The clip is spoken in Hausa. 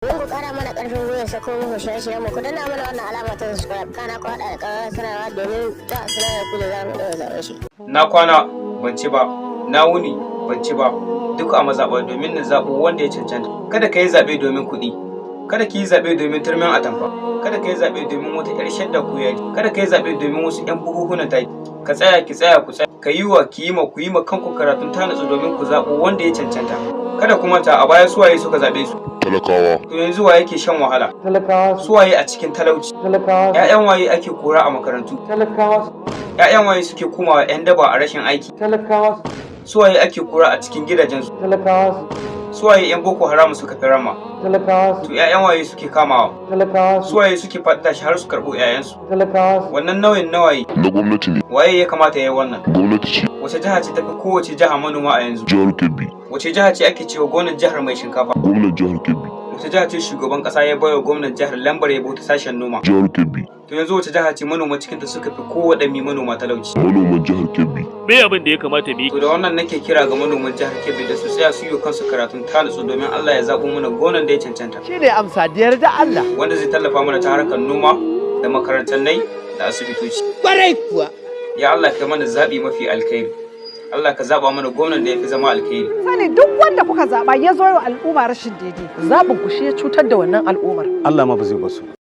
Mun ku kara mana karfin gwiwa sako muku shirye-shiryen mu ku danna mana wannan alama ta subscribe kana ku hada da ƙararrawar sanarwa domin ta sanar da ku da zamu ɗora zaɓen shi. Na kwana ban ci ba, na wuni ban ci ba, duk a mazaɓa domin na zaɓo wanda ya cancanta. Kada ka yi zaɓe domin kuɗi, kada ki yi zaɓe domin turmin atamfa, kada ka yi zaɓe domin wata 'yar shadda ko yadi, kada ka yi zaɓe domin wasu 'yan buhuhunan taki. Ka tsaya ki tsaya ku tsaya, ka yi wa ki yi ma ku yi ma kanku karatun ta natsu domin ku zaɓo wanda ya cancanta. Kada ku manta a baya suwaye suka zaɓe su. Talakawa. To yanzu wa yake shan wahala? Talakawa. Suwaye a cikin talauci? Talakawa. ‘Ya'yan waye ake kora a makarantu? Talakawa. ‘Ya'yan waye suke komawa ‘yan daba a rashin aiki? Talakawa. Suwaye ake kora a cikin gidajensu? Talakawa. Suwaye ‘yan boko haram suka fi rama? Talakawa. To ‘ya'yan waye suke kamawa? Talakawa. Suwaye suke fadda shi har su karɓo ‘ya'yansu? Talakawa. Wannan nauyin nawaye? Na gwamnati ne. Waye ya kamata ya yi wannan? Gwamnati ce. Wace jiha ce tafi kowace jiha manoma a yanzu? Jihar Kebbi. Wace jiha ce ake cewa gwamnan jihar mai shinkafa? Gwamnan jihar Kebbi. Wace jiha ce shugaban ƙasa ya baiwa gwamnan jihar lambar yabo ta sashen noma? Jihar Kebbi. To yanzu wace jiha ce manoma cikinta suka fi kowaɗanne manoma talauci? Manoman jihar Kebbi. Me abin da ya kamata mu yi? To da wannan nake kira ga manoman jihar Kebbi da su tsaya su yi kansu karatun ta nutsu domin Allah ya zaɓo mana gonan da ya cancanta. Shi ne amsa da yarda Allah. Wanda zai tallafa mana ta harkar noma da makarantannai da asibitoci. Kwarai kuwa. Ya Allah ka mana zaɓi mafi alkhairi. Allah ka zaɓa mana gwamnan da ya fi zama alkhairi. Sani duk wanda kuka zaɓa ya zo wa al'umma rashin daidai. Zaɓin ku shi ya cutar da wannan al'ummar. Allah ma ba zai basu.